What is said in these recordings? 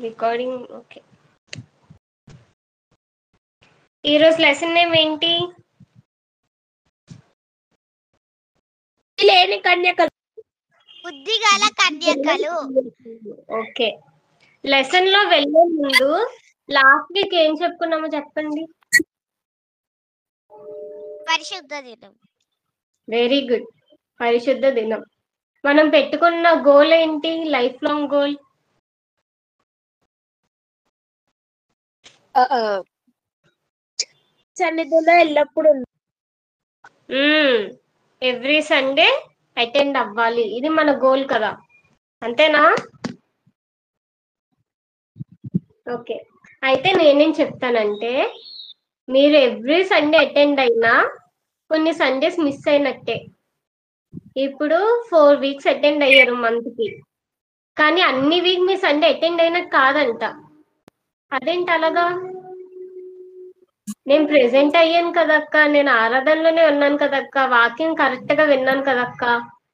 Recording okay. ఈరోజు lesson name ఏంటి? లేని కన్యకలు. బుద్ధిగల కన్యకలు. ఓకే. లెసన్ లో వెళ్ళే ముందు లాస్ట్ వీక్ ఏం చెప్పుకున్నామో చెప్పండి. పరిశుద్ధ దినం. Very good. పరిశుద్ధ దినం. మనం పెట్టుకున్న గోల్ ఏంటి? లైఫ్ లాంగ్ గోల్ సన్నిధిలో ఎల్లప్పుడు ఎవ్రీ సండే అటెండ్ అవ్వాలి. ఇది మన గోల్ కదా, అంతేనా? ఓకే. అయితే నేనేం చెప్తానంటే, మీరు ఎవ్రీ సండే అటెండ్ అయినా కొన్ని సండేస్ మిస్ అయినట్టే. ఇప్పుడు 4 వీక్స్ అటెండ్ అయ్యారు మంత్ కి, కానీ అన్ని వీక్ మీ సండే అటెండ్ అయినట్టు కాదంట. అదేంటి అలాగా? నేను ప్రెసెంట్ అయ్యాను కదక్క, నేను ఆరాధనలోనే ఉన్నాను కదక్క, వాక్యం కరెక్ట్ గా విన్నాను కదక్క,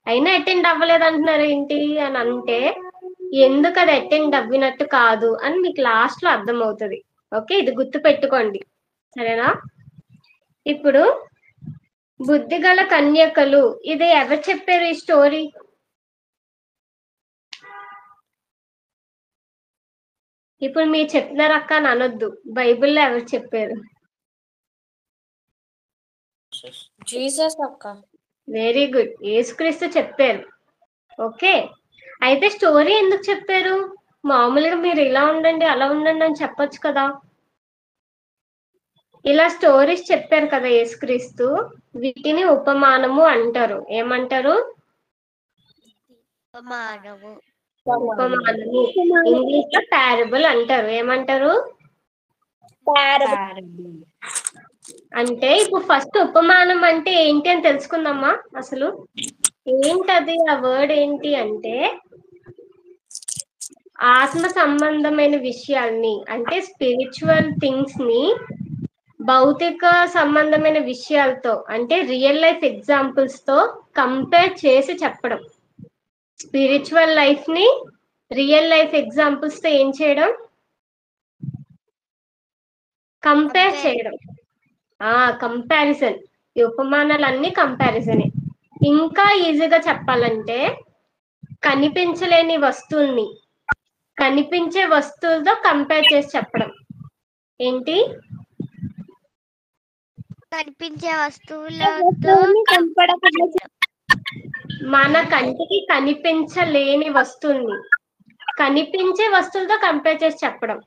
అయినా అటెండ్ అవ్వలేదు అంటున్నారు ఏంటి అని అంటే, ఎందుకు అది అటెండ్ అవ్వినట్టు కాదు అని మీకు లాస్ట్ లో అర్థమవుతుంది. ఓకే, ఇది గుర్తు పెట్టుకోండి, సరేనా? ఇప్పుడు బుద్ధిగల కన్యకలు, ఇది ఎవరు చెప్పారు ఈ స్టోరీ? ఇప్పుడు మీరు చెప్తున్నారు అక్క అని అనొద్దు, బైబిల్లో ఎవరు చెప్పారు? జీసస్ అక్క. వెరీ గుడ్, యేసుక్రీస్తు చెప్పారు. ఓకే, అయితే స్టోరీ ఎందుకు చెప్పారు? మామూలుగా మీరు ఇలా ఉండండి అలా ఉండండి అని చెప్పొచ్చు కదా. ఇలా స్టోరీస్ చెప్పారు కదా యేసుక్రీస్తు, వీటిని ఉపమానము అంటారు. ఏమంటారు? ఉపమానము. ఉపమానము. ఇంగ్లీష్ లో పారబుల్ అంటారు. ఏమంటారు? అంటే ఇప్పుడు ఫస్ట్ ఉపమానం అంటే ఏంటి అని తెలుసుకుందామా. అసలు ఏంటది, ఆ వర్డ్ ఏంటి అంటే, ఆత్మ సంబంధమైన విషయాల్ని, అంటే స్పిరిచువల్ థింగ్స్ ని భౌతిక సంబంధమైన విషయాలతో, అంటే రియల్ లైఫ్ ఎగ్జాంపుల్స్ తో కంపేర్ చేసి చెప్పడం. స్పిరిచువల్ లైఫ్ ని రియల్ లైఫ్ ఎగ్జాంపుల్స్ తో ఏం చేయడం? కంపేర్ చేయడం. కంపారిజన్. ఈ ఉపమానాలన్నీ కంపారిజనే. ఇంకా ఈజీగా చెప్పాలంటే, కనిపించలేని వస్తువుల్ని కనిపించే వస్తువులతో కంపేర్ చేసి చెప్పడం. ఏంటి? కనిపించే వస్తువులతో మన కంటికి కనిపించలేని వస్తువుల్ని కనిపించే వస్తువులతో కంపేర్ చేసి చెప్పడం.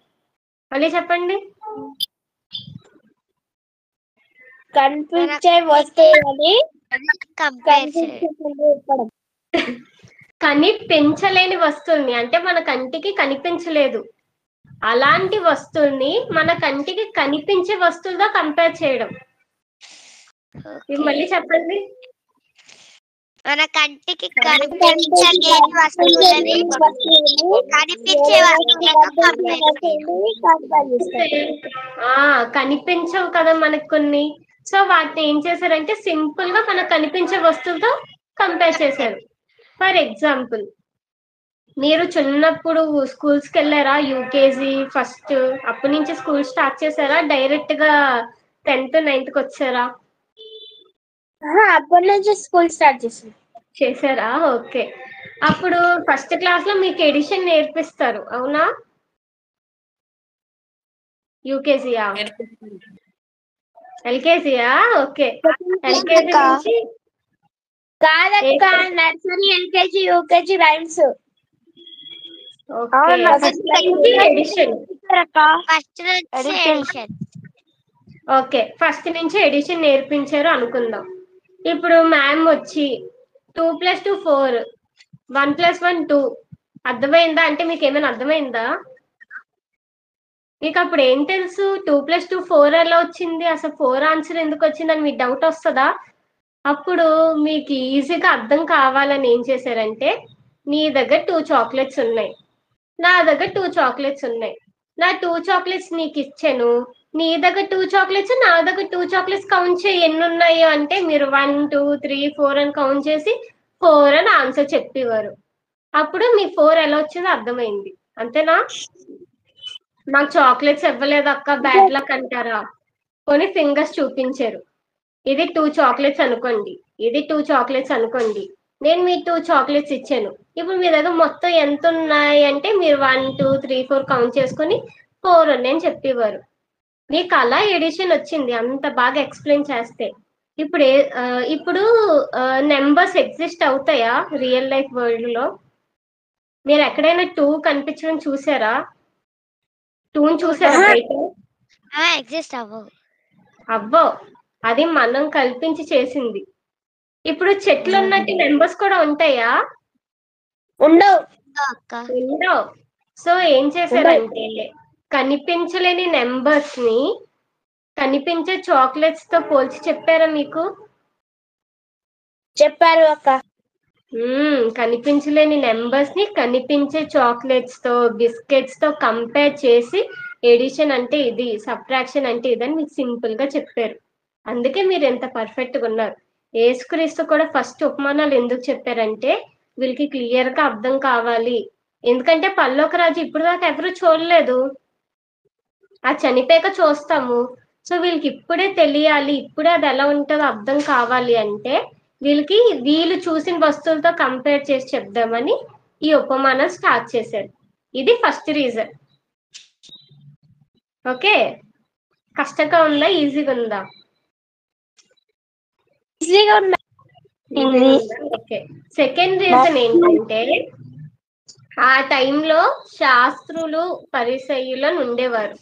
మళ్ళీ చెప్పండి. కనిపించే వస్తువులని కంపేర్ చేయడం. కనిపించలేని వస్తువుల్ని అంటే మన కంటికి కనిపించలేదు, అలాంటి వస్తువుల్ని మన కంటికి కనిపించే వస్తువులతో కంపేర్ చేయడం. మళ్ళీ చెప్పండి. మన కంటికి కనిపించలేని వస్తువులని కనిపించే వస్తువులతో కనిపించవు కదా మనకు కొన్ని, సో వాటిని ఏం చేశారంటే సింపుల్ గా మనకు కనిపించే వస్తువులతో కంపేర్ చేశారు. ఫర్ ఎగ్జాంపుల్, మీరు చిన్నప్పుడు స్కూల్స్ కి వెళ్ళారా? యూకేజీ ఫస్ట్ అప్పటి నుంచి స్కూల్ స్టార్ట్ చేశారా? డైరెక్ట్ గా 10th 9th కి వచ్చారా? అప్పటి నుంచి స్కూల్ స్టార్ట్ చేశారా? ఓకే. అప్పుడు ఫస్ట్ క్లాస్ లో మీకు ఎడిషన్ నేర్పిస్తారు, అవునా? యూకేజీయా? ఎల్కేజీయా? ఓకే. ఎల్కేజీ నుంచి కాదక్క, nursery LKG UKG rhymes. Addition. First నుంచి ఎడిషన్. ఓకే, ఫస్ట్ నుంచి ఎడిషన్ నేర్పించారు అనుకుందాం. ఇప్పుడు మ్యామ్ వచ్చి 2 + 2 4, 1 + 1 2 అర్థమైందా? అంటే మీకు ఏమైనా అర్థమైందా? మీకు అప్పుడు ఏం తెలుసు? 2 + 2 4 ఎలా వచ్చింది, అసలు 4 ఆన్సర్ ఎందుకు వచ్చిందని మీకు డౌట్ వస్తుందా? అప్పుడు మీకు ఈజీగా అర్థం కావాలని ఏం చేశారంటే, నీ దగ్గర 2 చాక్లెట్స్ ఉన్నాయి, నా దగ్గర 2 చాక్లెట్స్ ఉన్నాయి, నా 2 చాక్లెట్స్ నీకు ఇచ్చాను, నీ దగ్గర 2 చాక్లెట్స్, నా దగ్గర 2 చాక్లెట్స్, కౌంట్ చేయి ఎన్ని ఉన్నాయో అంటే మీరు 1 2 3 4 అని కౌంట్ చేసి 4 అని ఆన్సర్ చెప్పేవారు. అప్పుడు మీ 4 ఎలా వచ్చిందో అర్థమైంది, అంతేనా? మాకు చాక్లెట్స్ ఇవ్వలేదు అక్క, బ్యాడ్ లక్ అంటారా? కొని ఫింగర్స్ చూపించారు. ఇది 2 చాక్లెట్స్ అనుకోండి, ఇది 2 చాక్లెట్స్ అనుకోండి, నేను మీ 2 చాక్లెట్స్ ఇచ్చాను. ఇప్పుడు మీ దగ్గర మొత్తం ఎంత ఉన్నాయి అంటే మీరు 1 2 3 4 కౌంట్ చేసుకొని 4 ఉన్నాయని చెప్పేవారు. మీకు అలా ఎడిషన్ వచ్చింది అంత బాగా ఎక్స్ప్లెయిన్ చేస్తే. ఇప్పుడు ఇప్పుడు నెంబర్స్ ఎగ్జిస్ట్ అవుతాయా రియల్ లైఫ్ వరల్డ్ లో? మీరు ఎక్కడైనా 2 కనిపించడం చూసారా? 2 చూసారా బయట? ఎగ్జిస్ట్ అవ్వవు. అవ్వో, అది మనం కల్పించి చేసింది. ఇప్పుడు చెట్లు ఉన్నట్టు నెంబర్స్ కూడా ఉంటాయా? ఉండవు. అక్క ఉండవు. సో ఏం చేశారంటే కనిపించలేని నెంబర్స్ ని కనిపించే చాక్లెట్స్ తో పోల్చి చెప్పారా మీకు? చెప్పారు అక్క. కనిపించలేని నెంబర్స్ ని కనిపించే చాక్లెట్స్ తో బిస్కెట్స్ తో కంపేర్ చేసి ఎడిషన్ అంటే ఇది, సబ్ట్రాక్షన్ అంటే ఇదని మీకు సింపుల్ గా చెప్పారు. అందుకే మీరు ఎంత పర్ఫెక్ట్ గా ఉన్నారు. యేసుక్రీస్తు కూడా ఫస్ట్ ఉపమానాలు ఎందుకు చెప్పారంటే వీళ్ళకి క్లియర్ గా అర్థం కావాలి. ఎందుకంటే పరలోక రాజు ఇప్పుడు దాకా ఎవరు చూడలేదు, ఆ చనిపోయాక చూస్తాము. సో వీళ్ళకి ఇప్పుడే తెలియాలి, ఇప్పుడే అది ఎలా ఉంటుందో అర్థం కావాలి అంటే వీళ్ళకి వీళ్ళు చూసిన వస్తువులతో కంపేర్ చేసి చెప్దామని ఈ ఉపమానం స్టార్ట్ చేశారు. ఇది ఫస్ట్ రీజన్. ఓకే, కష్టంగా ఉందా ఈజీగా ఉందా? ఈజీగా ఉంది. ఓకే, సెకండ్ రీజన్ ఏంటంటే ఆ టైంలో శాస్త్రులు పరిసయ్యులు అని ఉండేవారు.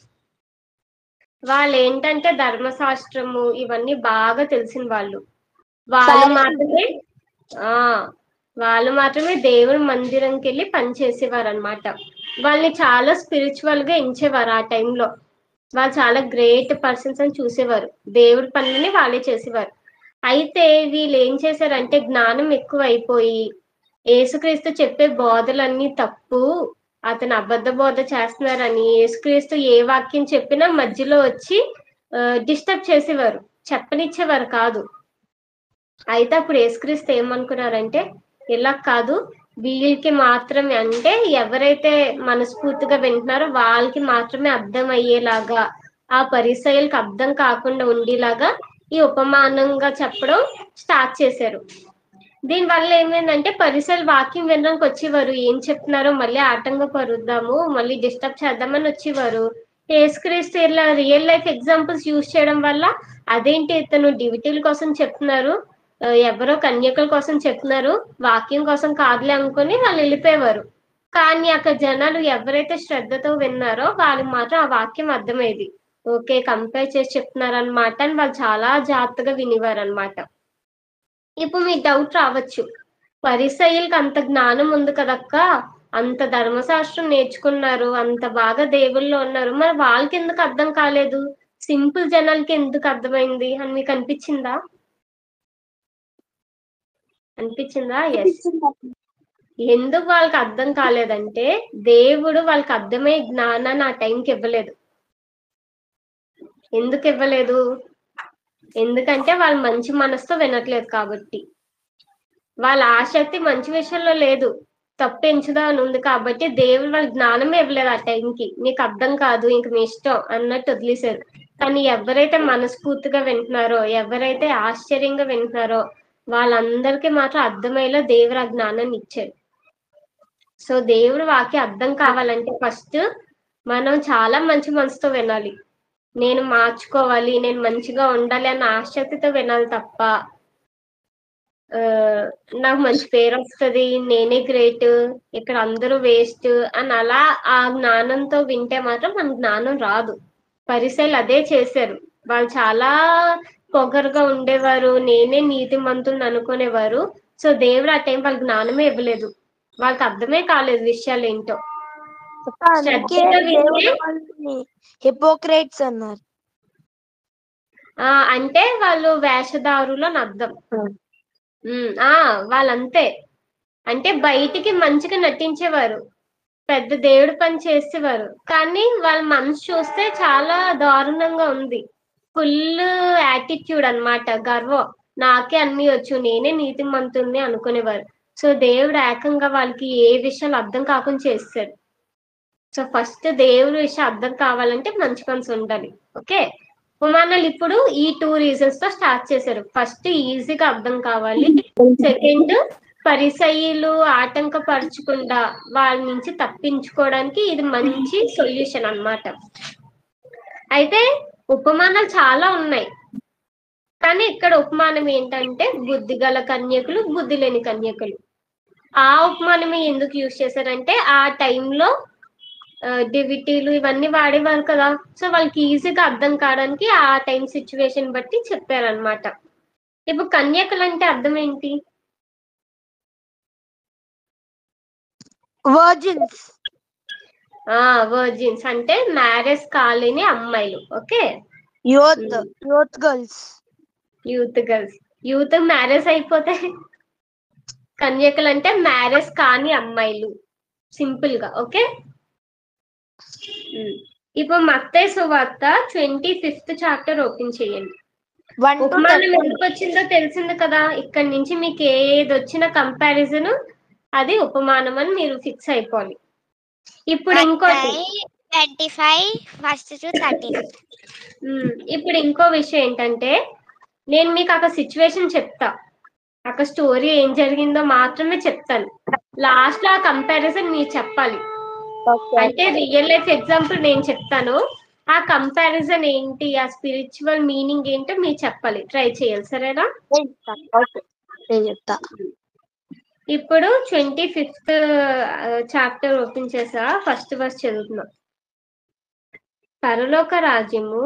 వాళ్ళు ఏంటంటే ధర్మశాస్త్రము ఇవన్నీ బాగా తెలిసిన వాళ్ళు. వాళ్ళు మాత్రమే ఆ వాళ్ళు మాత్రమే దేవుని మందిరంకి వెళ్ళి పని చేసేవారు అనమాట. వాళ్ళని చాలా స్పిరిచువల్ గా ఎంచేవారు ఆ టైంలో. వాళ్ళు చాలా గ్రేట్ పర్సన్స్ అని చూసేవారు, దేవుడి పనులని వాళ్ళే చేసేవారు. అయితే వీళ్ళు ఏం చేశారంటే జ్ఞానం ఎక్కువ అయిపోయి యేసుక్రీస్తు చెప్పే బోధలన్నీ తప్పు, అతను అబద్ధ బోధ చేస్తున్నారని యేసుక్రీస్తు ఏ వాక్యం చెప్పినా మధ్యలో వచ్చి డిస్టర్బ్ చేసేవారు, చెప్పనిచ్చేవారు కాదు. అయితే అప్పుడు యేసుక్రీస్తు ఏమనుకున్నారంటే ఇలా కాదు, వీళ్ళకి మాత్రమే అంటే ఎవరైతే మనస్ఫూర్తిగా వింటున్నారో వాళ్ళకి మాత్రమే అర్థం అయ్యేలాగా, ఆ పరిసయ్యులకు అర్థం కాకుండా ఉండేలాగా ఈ ఉపమానంగా చెప్పడం స్టార్ట్ చేశారు. దీని వల్ల ఏమైందంటే పరిసయ్యులు వాక్యం వినడానికి వచ్చేవారు, ఏం చెప్తున్నారో మళ్ళీ ఆటంకపరుద్దాము, మళ్ళీ డిస్టర్బ్ చేద్దామని వచ్చేవారు. యేసుక్రీస్తు ఇలా రియల్ లైఫ్ ఎగ్జాంపుల్స్ యూజ్ చేయడం వల్ల అదేంటి ఇతను డివిటీల కోసం చెప్తున్నారు, ఎవరో కన్యకల కోసం చెప్తున్నారు, వాక్యం కోసం కాదులే అనుకుని వాళ్ళు వెళ్ళిపోయేవారు. కానీ అక్కడ జనాలు ఎవరైతే శ్రద్ధతో విన్నారో వాళ్ళకి మాత్రం ఆ వాక్యం అర్థమయ్యేది. ఓకే, కంపేర్ చేసి చెప్తున్నారు అనమాట అని వాళ్ళు చాలా జాగ్రత్తగా వినేవారు అనమాట. ఇప్పుడు మీకు డౌట్ రావచ్చు, పరిసయ్యులకు అంత జ్ఞానం ఉంది కదక్క, అంత ధర్మశాస్త్రం నేర్చుకున్నారు, అంత బాగా దేవుళ్ళు ఉన్నారు, మరి వాళ్ళకి ఎందుకు అర్థం కాలేదు, సింపుల్ జనాలకి ఎందుకు అర్థమైంది అని మీకు అనిపించిందా? ఎస్. ఎందుకు వాళ్ళకి అర్థం కాలేదంటే దేవుడు వాళ్ళకి అర్థమయ్యే జ్ఞానాన్ని ఆ టైంకి ఇవ్వలేదు. ఎందుకు ఇవ్వలేదు? ఎందుకంటే వాళ్ళు మంచి మనసుతో వినట్లేదు కాబట్టి. వాళ్ళ ఆసక్తి మంచి విషయంలో లేదు, తప్పు ఎంచుదా అని ఉంది కాబట్టి దేవుడు వాళ్ళ జ్ఞానమే ఇవ్వలేదు ఆ టైంకి. నీకు అర్థం కాదు, ఇంక మీ ఇష్టం అన్నట్టు వదిలేశారు. కానీ ఎవరైతే మనస్ఫూర్తిగా వింటున్నారో, ఎవరైతే ఆశ్చర్యంగా వింటున్నారో వాళ్ళందరికీ మాత్రం అర్థమయ్యేలా దేవుడు ఆ జ్ఞానాన్ని ఇచ్చారు. సో దేవుడు వాక్యం అర్థం కావాలంటే ఫస్ట్ మనం చాలా మంచి మనసుతో వినాలి, నేను మార్చుకోవాలి, నేను మంచిగా ఉండాలి అన్న ఆసక్తితో వినాలి తప్ప నాకు మంచి పేరు వస్తుంది, నేనే గ్రేట్, ఇక్కడ అందరూ వేస్ట్ అని అలా ఆ జ్ఞానంతో వింటే మాత్రం మన జ్ఞానం రాదు. పరిసయ్యులు అదే చేశారు. వాళ్ళు చాలా పొగరుగా ఉండేవారు, నేనే నీతిమంతుని అనుకునేవారు. సో దేవుడు ఆ టైం వాళ్ళకి జ్ఞానమే ఇవ్వలేదు, వాళ్ళకి అర్థమే కాలేదు విషయాలు ఏంటో. శ్రద్ధగా వింటే హిపోక్రేట్స్ అన్నారు. అంటే వాళ్ళు వేషధారులు అని అర్థం. వాళ్ళంతే, అంటే బయటికి మంచిగా నటించేవారు, పెద్ద దేవుడి పని చేసేవారు, కానీ వాళ్ళ మనసు చూస్తే చాలా దారుణంగా ఉంది. ఫుల్ యాటిట్యూడ్ అన్నమాట, గర్వం, నాకే అన్ని వచ్చు, నేనే నీతిమంతుణ్ణి అనుకునేవారు. సో దేవుడు ఏకంగా వాళ్ళకి ఏ విషయాలు అర్థం కాకుండా చేశారు. సో ఫస్ట్ దేవుడి విషయం అర్థం కావాలంటే మంచి మనసు ఉండాలి. ఓకే, ఉపమానాలు ఇప్పుడు ఈ 2 రీజన్స్ తో స్టార్ట్ చేశారు. ఫస్ట్ ఈజీగా అర్థం కావాలి, సెకండ్ పరిసయ్యులు ఆటంకపరచకుండా వాళ్ళ నుంచి తప్పించుకోవడానికి ఇది మంచి సొల్యూషన్ అన్నమాట. అయితే ఉపమానాలు చాలా ఉన్నాయి, కానీ ఇక్కడ ఉపమానం ఏంటంటే బుద్ధి గల కన్యకులు, బుద్ధి లేని కన్యకులు. ఆ ఉపమానం ఎందుకు యూజ్ చేశారంటే ఆ టైంలో డివిటీలు ఇవన్నీ వాడేవారు కదా, సో వాళ్ళకి ఈజీగా అర్థం కావడానికి ఆ టైం సిచ్యువేషన్ బట్టి చెప్పారనమాట. ఇప్పుడు కన్యకులు అంటే అర్థం ఏంటి? వర్జిన్స్. వర్జిన్స్ అంటే మ్యారేజ్ కాలేని అమ్మాయిలు. Okay, youth girls. Youth marriage అయిపోతే కన్యకులు అంటే మ్యారేజ్ కాని అమ్మాయిలు, సింపుల్ గా. ఓకే, ఇప్పుడు మత్తయి సువార్త 25th చాప్టర్ ఓపెన్ చేయండి. ఉపమానం ఎందుకు వచ్చిందో తెలిసింది కదా, ఇక్కడ నుంచి మీకు ఏది వచ్చిన కంపారిజన్ అది ఉపమానం అని మీరు ఫిక్స్ అయిపోవాలి. ఇప్పుడు ఇంకోటి 25 1 to 13. ఇప్పుడు ఇంకో విషయం ఏంటంటే నేను మీకు ఒక సిచ్యువేషన్ చెప్తా, ఒక స్టోరీ ఏం జరిగిందో మాత్రమే చెప్తాను. లాస్ట్ లో ఆ కంపారిజన్ మీరు చెప్పాలి. అంటే రియల్ లైఫ్ ఎగ్జాంపుల్ నేను చెప్తాను, ఆ కంపారిజన్ ఏంటి, ఆ స్పిరిచువల్ మీనింగ్ ఏంటో మీరు చెప్పాలి. ట్రై చేయాలి, సరేనా? ఇప్పుడు 25th చాప్టర్ ఓపెన్ చేసా, ఫస్ట్ వర్స్ చదువుతున్నా. పరలోక రాజ్యము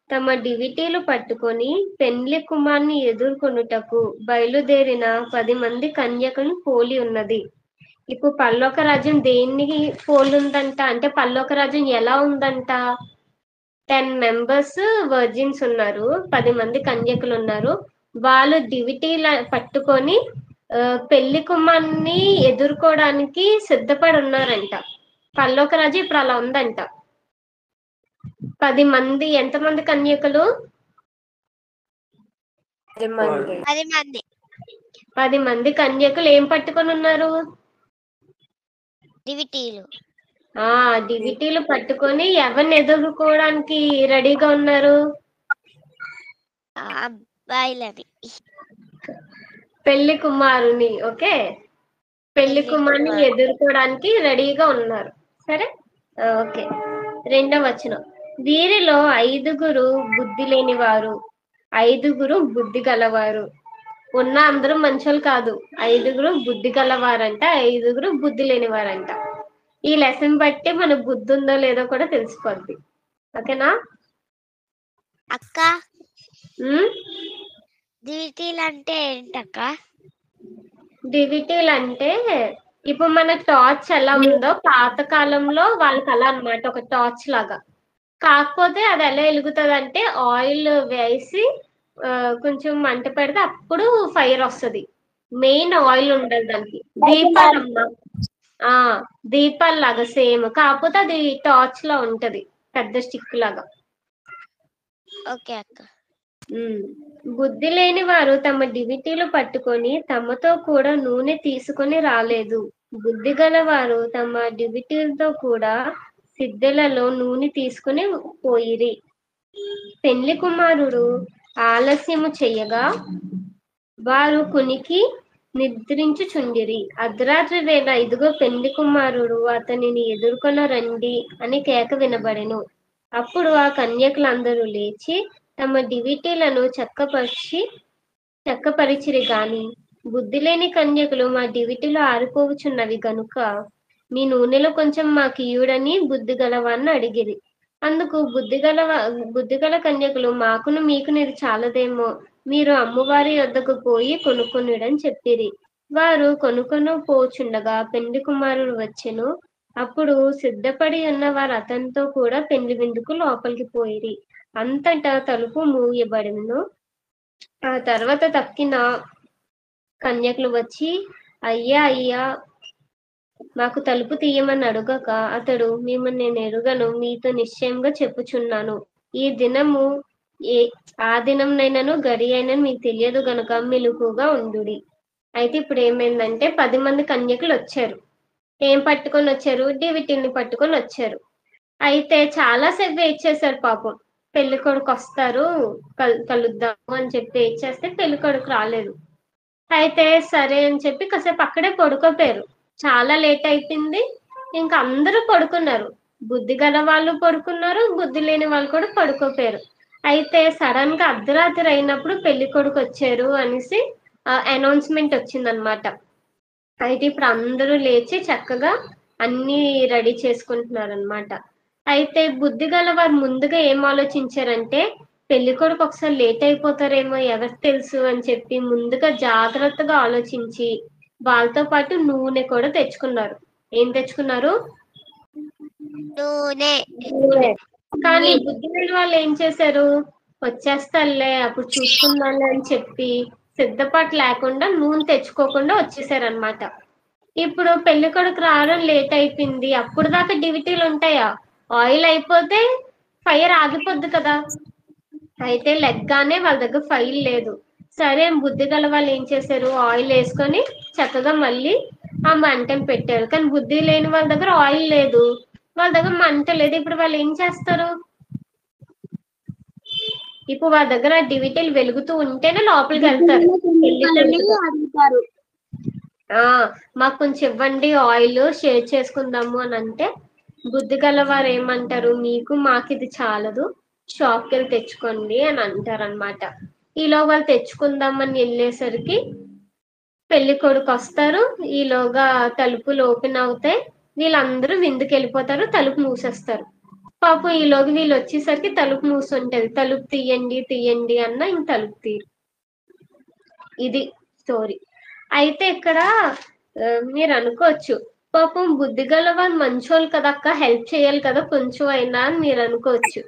తమ డివిటీలు పట్టుకొని పెండ్లి కుమార్ని ఎదుర్కొనుటకు బయలుదేరిన 10 మంది కన్యకలను పోలి ఉన్నది. ఇప్పుడు పరలోక రాజ్యం దేనికి పోలి ఉందంట అంటే, పరలోక రాజ్యం ఎలా ఉందంట, 10 members వర్జిన్స్ ఉన్నారు, 10 మంది కన్యకులు ఉన్నారు. వాళ్ళు డివిటీల పట్టుకొని పెళ్లి కుమార్ని ఎదుర్కోవడానికి సిద్ధపడి ఉన్నారంట. పరలోక రాజ్యం ఇప్పుడు అలా ఉందంట. 10 మంది, ఎంతమంది కన్యకులు? 10 మంది కన్యకులు ఏం పట్టుకొని ఉన్నారు? డివిటీలు పట్టుకొని ఎవరిని ఎదుర్కోవడానికి రెడీగా ఉన్నారు? పెళ్లి కుమారుని. ఓకే, పెళ్లి కుమారుని ఎదుర్కోవడానికి రెడీగా ఉన్నారు. సరే, ఓకే. 2వ వచనం, వీరిలో 5 బుద్ధి లేని వారు, 5 బుద్ధి గలవారు. ఉన్న అందరూ మంచోళ్ళు కాదు, 5 బుద్ధి గలవారంట, 5 బుద్ధి లేని వారంట. ఈ లెసన్ బట్టి మన బుద్ధి ఉందో లేదో కూడా తెలిసిపోద్ది. ఓకేనా అక్క? డివిటీలు అంటే ఏంటక్క? డివిటీలు అంటే ఇప్పుడు మన టార్చ్ ఎలా ఉందో పాత కాలంలో వాళ్ళకి అలా అన్నమాట, ఒక టార్చ్ లాగా. కాకపోతే అది ఎలా వెలుగుతుంది అంటే ఆయిల్ వేసి కొంచెం మంట పెడితే అప్పుడు ఫైర్ వస్తుంది. మెయిన్ ఆయిల్ ఉండదు దానికి. దీపాలమ్మా, దీపాల్లాగా సేమ్, కాకపోతే అది టార్చ్ లా ఉంటది, పెద్ద స్టిక్ లాగా. ఓకే అక్క. బుద్ధి లేని వారు తమ డివిటీలు పట్టుకొని తమతో కూడా నూనె తీసుకొని రాలేదు. బుద్ధి గల వారు తమ డివిటీలతో కూడా సిద్ధెలలో నూనె తీసుకుని పోయిరి. పెండ్లి కుమారుడు ఆలస్యము చెయ్యగా వారు కునికి నిద్రించుచుండిరి. అర్ధరాత్రి వేళ ఇదిగో పెండ్లి కుమారుడు, అతనిని ఎదుర్కొన రండి అని కేక వినబడెను. అప్పుడు ఆ కన్యకులందరూ లేచి తమ డివిటీలను చక్కపరిచిరి గాని బుద్ధి లేని కన్యకులు, మా డివిటీలు ఆరిపోవచ్చున్నవి గనుక మీ నూనెలో కొంచెం మాకు ఇయ్యుడని బుద్ధి గలవాన్ని అడిగిరి. అందుకు బుద్ధిగల కన్యకులు, మాకును మీకును ఇది చాలదేమో, మీరు అమ్మవారి వద్దకు పోయి కొనుక్కొనుడని చెప్పిరి. వారు కొనుక్కొని పోచుండగా పెండ్లి కుమారుడు వచ్చెను. అప్పుడు సిద్ధపడి ఉన్న వారు అతనితో కూడా పెండ్లి విందుకు లోపలికి పోయిరి. అంతటా తలుపు మూయబడెను. ఆ తర్వాత తక్కిన కన్యకులు వచ్చి, అయ్యా అయ్యా మాకు తలుపు తీయమని అడుగక అతడు, మిమ్మల్ని నేను ఎరుగను, మీతో నిశ్చయంగా చెప్పుచున్నాను, ఈ దినము ఆ దినంనైనను గడి అయినను మీకు తెలియదు గనుక మెలకువగా ఉండుడి. అయితే ఇప్పుడు ఏమైందంటే 10 మంది కన్యకులు వచ్చారు. ఏం పట్టుకొని వచ్చారు? డివిటీని పట్టుకొని వచ్చారు. అయితే చాలా సేపు వెయిట్ చేశారు పాపం. పెళ్లి కొడుకు వస్తారు కలుద్దాము అని చెప్పి వెయిట్ చేస్తే పెళ్లి కొడుకు రాలేదు. అయితే సరే అని చెప్పి కాసేపు అక్కడే పడుకోపోయారు. చాలా లేట్ అయిపోయింది. ఇంకా అందరూ పడుకున్నారు. బుద్ధి గల వాళ్ళు పడుకున్నారు, బుద్ధి లేని వాళ్ళు కూడా పడుకోపోయారు. అయితే సడన్ గా అర్ధరాత్రి అయినప్పుడు పెళ్లి కొడుకు వచ్చారు అనేసి అనౌన్స్మెంట్ వచ్చిందనమాట. అయితే ఇప్పుడు అందరూ లేచి చక్కగా అన్ని రెడీ చేసుకుంటున్నారు అనమాట. అయితే బుద్ధి గల వారు ముందుగా ఏం ఆలోచించారంటే పెళ్లి కొడుకు ఒకసారి లేట్ అయిపోతారేమో ఎవరికి తెలుసు అని చెప్పి ముందుగా జాగ్రత్తగా ఆలోచించి వాళ్ళతో పాటు నూనె కూడా తెచ్చుకున్నారు. ఏం తెచ్చుకున్నారు? నూనె. కానీ బుద్ధి లేని వాళ్ళు ఏం చేశారు? వచ్చేస్తారులే అప్పుడు చూసుకుందాంలే అని చెప్పి సిద్ధపాటు లేకుండా నూనె తెచ్చుకోకుండా వచ్చేసారనమాట. ఇప్పుడు పెళ్లి కొడుకు రావడం లేట్ అయిపోయింది. అప్పుడు దాకా డ్యూటీలు ఉంటాయా? ఆయిల్ అయిపోతే ఫైర్ ఆగిపోద్ది కదా. అయితే లెగ్గానే వాళ్ళ దగ్గర ఫైల్ లేదు. సరే బుద్ధి గల వాళ్ళు ఏం చేశారు? ఆయిల్ వేసుకొని చక్కగా మళ్ళీ ఆ మంటను పెట్టారు. కానీ బుద్ధి లేని వాళ్ళ దగ్గర ఆయిల్ లేదు, వాళ్ళ దగ్గర మంట లేదు. ఇప్పుడు వాళ్ళు ఏం చేస్తారు? ఇప్పుడు వాళ్ళ దగ్గర డివిటీలు వెలుగుతూ ఉంటేనే లోపలికి వెళ్తారు. అడుగుతారు. మాకు కొంచెం ఇవ్వండి ఆయిల్ షేర్ చేసుకుందాము అని అంటే బుద్ధి గల వారు ఏమంటారు? మీకు మాకు ఇది చాలదు, షాప్కి వెళ్ళి తెచ్చుకోండి అని అంటారు అనమాట. ఈలో వాళ్ళు తెచ్చుకుందామని వెళ్ళేసరికి పెళ్లి కొడుకు వస్తారు. ఈలోగా తలుపులు ఓపెన్ అవుతాయి. వీళ్ళందరూ విందుకు వెళ్ళిపోతారు, తలుపు మూసేస్తారు. పాపం ఈలోగా వీళ్ళు వచ్చేసరికి తలుపు మూసుంటది. తలుపు తీయండి తీయండి అన్న ఇంక తలుపు తీరు. ఇది స్టోరీ. అయితే ఇక్కడ మీరు అనుకోవచ్చు పాపం బుద్ధి గల వాళ్ళు మంచోళ్ళు కదా అక్క, హెల్ప్ చేయాలి కదా కొంచెం అయినా అని మీరు అనుకోవచ్చు.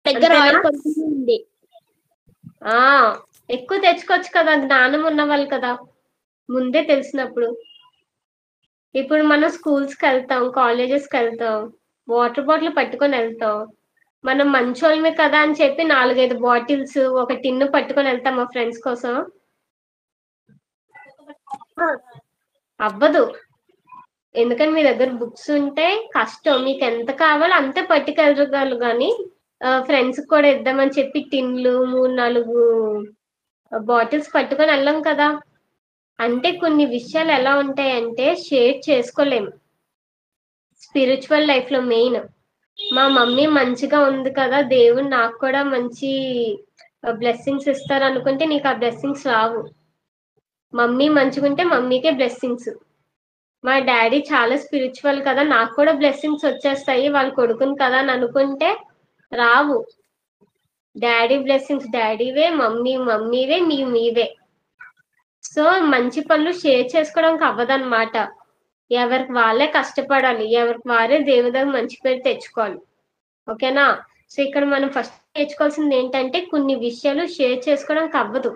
దగ్గర ఆయిల్ కొంచెం ఉంది. ఎక్కువ తెచ్చుకోవచ్చు కదా, జ్ఞానం ఉన్న వాళ్ళు కదా ముందే తెలిసినప్పుడు. ఇప్పుడు మనం స్కూల్స్కి వెళ్తాం, కాలేజెస్కి వెళ్తాం, వాటర్ బాటిల్ పట్టుకొని వెళ్తాం. మనం మంచోళ్ళమే కదా అని చెప్పి 4-5 బాటిల్స్ ఒక టిన్ను పట్టుకొని వెళ్తాం మా ఫ్రెండ్స్ కోసం. అవ్వదు. ఎందుకని మీ దగ్గర బుక్స్ ఉంటే కష్టం, మీకు ఎంత కావాలో అంతే పట్టుకెళ్ళగలరు. కానీ ఫ్రెండ్స్ కూడా ఇద్దామని చెప్పి టిన్లు 3-4 బాటిల్స్ పట్టుకొని వెళ్ళాం కదా. అంటే కొన్ని విషయాలు ఎలా ఉంటాయంటే షేర్ చేసుకోలేము. స్పిరిచువల్ లైఫ్ లో మెయిన్ మా మమ్మీ మంచిగా ఉంది కదా, దేవుడు నాకు కూడా మంచి బ్లెస్సింగ్స్ ఇస్తారు అనుకుంటే నీకు ఆ బ్లెస్సింగ్స్ రావు. మమ్మీ మంచిగుంటే మమ్మీకే బ్లెస్సింగ్స్. మా డాడీ చాలా స్పిరిచువల్ కదా, నాకు కూడా బ్లెస్సింగ్స్ వచ్చేస్తాయి వాళ్ళ కొడుకుని కదా అని అనుకుంటే రావు. డాడీ బ్లెస్సింగ్స్ డాడీవే, మమ్మీ మమ్మీవే, మీవే. సో మంచి పనులు షేర్ చేసుకోవడానికి అవ్వదన్నమాట. ఎవరికి వాళ్ళే కష్టపడాలి, ఎవరికి వారే దేవుడి దగ్గర మంచి పేరు తెచ్చుకోవాలి. ఓకేనా? సో ఇక్కడ మనం ఫస్ట్ నేర్చుకోవాల్సింది ఏంటంటే కొన్ని విషయాలు షేర్ చేసుకోవడానికి అవ్వదు,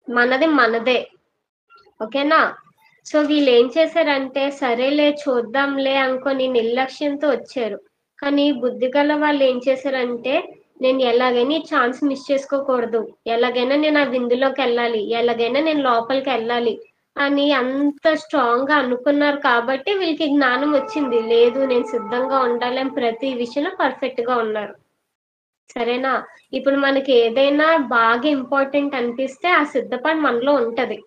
మనది మనదే. ఓకేనా? సో వీళ్ళు ఏం చేశారంటే సరేలే చూద్దాంలే అనుకొని నిర్లక్ష్యంతో వచ్చారు. కానీ బుద్ధి గల వాళ్ళు ఏం చేశారంటే నేను ఎలాగైనా ఈ ఛాన్స్ మిస్ చేసుకోకూడదు, ఎలాగైనా నేను ఆ విందులోకి వెళ్ళాలి, ఎలాగైనా నేను లోపలికి వెళ్ళాలి అని అంత స్ట్రాంగ్ గా అనుకున్నారు. కాబట్టి వీళ్ళకి జ్ఞానం వచ్చింది. లేదు నేను సిద్ధంగా ఉండాలి అని ప్రతి విషయంలో పర్ఫెక్ట్ గా ఉన్నారు. సరేనా? ఇప్పుడు మనకి ఏదైనా బాగా ఇంపార్టెంట్ అనిపిస్తే ఆ సిద్ధపాటు మనలో ఉంటది.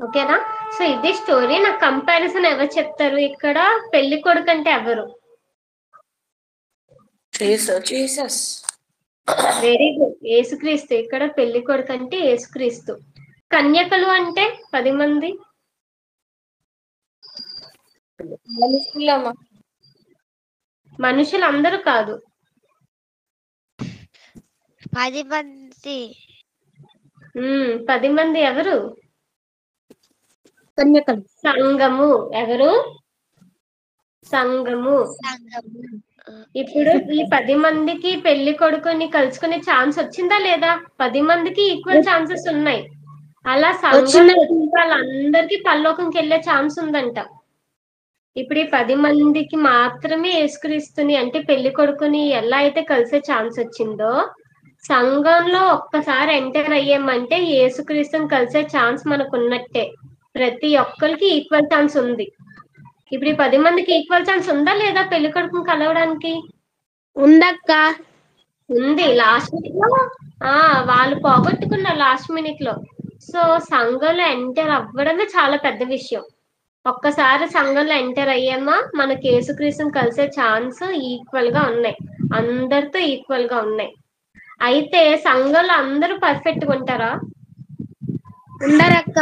ఓకేనా? సో ఇది స్టోరీ. నాకు కంపారిజన్ ఎవరు చెప్తారు ఇక్కడ? పెళ్లి కొడుకు అంటే ఎవరు? వెరీ గుడ్, యేసుక్రీస్తు. ఇక్కడ పెళ్లి కొడుకు అంటే యేసుక్రీస్తు. కన్యకలు అంటే 10 మంది. మనుషులు అందరూ కాదు, 10 మంది. 10 మంది ఎవరు? కన్యకలు. సంఘము. ఎవరు? సంఘము. ఇప్పుడు ఈ 10 మందికి పెళ్లి కొడుకుని కలుసుకునే ఛాన్స్ వచ్చిందా లేదా? 10 మందికి ఈక్వల్ ఛాన్సెస్ ఉన్నాయి. అలా సంఘం వాళ్ళందరికీ పరలోకంకి వెళ్ళే ఛాన్స్ ఉందంట. ఇప్పుడు ఈ 10 మందికి మాత్రమే యేసుక్రీస్తుని అంటే పెళ్లి కొడుకుని ఎలా అయితే కలిసే ఛాన్స్ వచ్చిందో సంఘంలో ఒక్కసారి ఎంటర్ అయ్యామంటే యేసుక్రీస్తుని కలిసే ఛాన్స్ మనకు ఉన్నట్టే. ప్రతి ఒక్కరికి ఈక్వల్ ఛాన్స్ ఉంది. ఇప్పుడు ఈ 10 మందికి ఈక్వల్ ఛాన్స్ ఉందా లేదా పెళ్లి కొడుకుని కలవడానికి? ఉందక్క. ఉంది. లాస్ట్ మినిట్ లో వాళ్ళు పోగొట్టుకున్నారు లాస్ట్ మినిట్ లో. సో సంఘంలో ఎంటర్ అవ్వడమే చాలా పెద్ద విషయం. ఒక్కసారి సంఘంలో ఎంటర్ అయ్యామా మనకి యేసుక్రీస్తుని కలిసే ఛాన్స్ ఈక్వల్ గా ఉన్నాయి, అందరితో ఈక్వల్ గా ఉన్నాయి. అయితే సంఘంలో అందరూ పర్ఫెక్ట్ గా ఉంటారా? ఉండరక్క.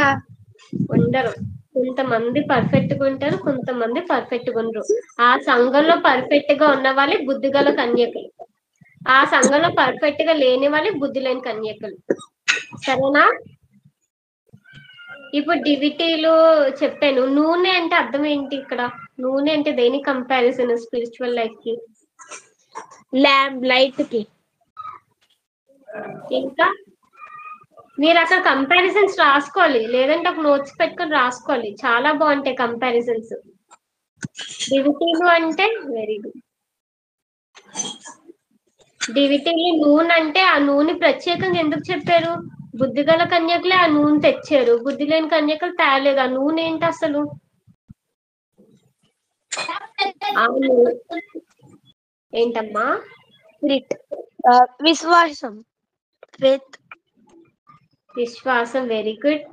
ఉండరు. కొంతమంది పర్ఫెక్ట్ గా ఉంటారు, కొంతమంది పర్ఫెక్ట్ గా ఉండరు. ఆ సంఘంలో పర్ఫెక్ట్ గా ఉన్న వాళ్ళే బుద్ధిగల కన్యకలు, ఆ సంఘంలో పర్ఫెక్ట్ గా లేని వాళ్ళే బుద్ధి లేని కన్యకలు. సరేనా? ఇప్పుడు డివిటీలు చెప్పాను. నూనె అంటే అర్థం ఏంటి ఇక్కడ? నూనె అంటే దేని కంపారిజన్ స్పిరిచువల్ లైఫ్ కి? ల్యాంప్ లైట్ కి. ఇంకా మీరు అక్కడ కంపారిజన్స్ రాసుకోవాలి, లేదంటే ఒక నోట్స్ పెట్టుకొని రాసుకోవాలి. చాలా బాగుంటాయి కంపారిజన్స్. డివిటీలు అంటే వెరీ గుడ్. డివిటీలు నూనె అంటే ఆ నూనె ప్రత్యేకంగా ఎందుకు చెప్పారు? బుద్ధిగల కన్యకులే ఆ నూనె తెచ్చారు, బుద్ధి లేని కన్యకలు తేలేదు. ఆ నూనె ఏంటి అసలు? ఏంటమ్మా? విశ్వాసం. విశ్వాసం. Very good.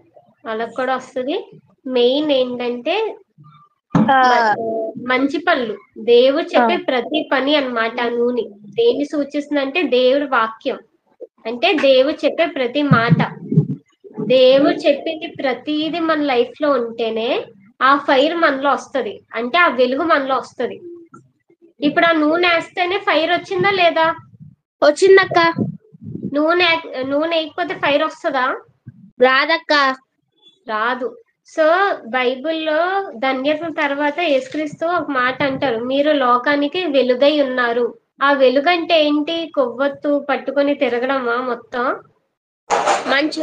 వాళ్ళకు కూడా వస్తుంది. మెయిన్ ఏంటంటే మంచి పనులు, దేవుడు చెప్పే ప్రతి పని అన్నమాట. ఆ నూనె దేన్ని సూచిస్తుందంటే దేవుడి వాక్యం, అంటే దేవుడు చెప్పే ప్రతి మాట, దేవుడు చెప్పింది ప్రతిదీ మన లైఫ్ లో ఉంటేనే ఆ ఫైర్ మనలో వస్తది, అంటే ఆ వెలుగు మనలో వస్తది. ఇప్పుడు ఆ నూనె వేస్తేనే ఫైర్ వచ్చిందా లేదా? వచ్చిందక్క. నూనె వేయకపోతే ఫైర్ వస్తుందా? రాదక్క. రాదు. సో బైబిల్లో ధన్యత తర్వాత యేసుక్రీస్తు ఒక మాట అంటారు, మీరు లోకానికి వెలుగై ఉన్నారు. ఆ వెలుగు అంటే ఏంటి? కొవ్వొత్తు పట్టుకొని తిరగడమా? మొత్తం మంచి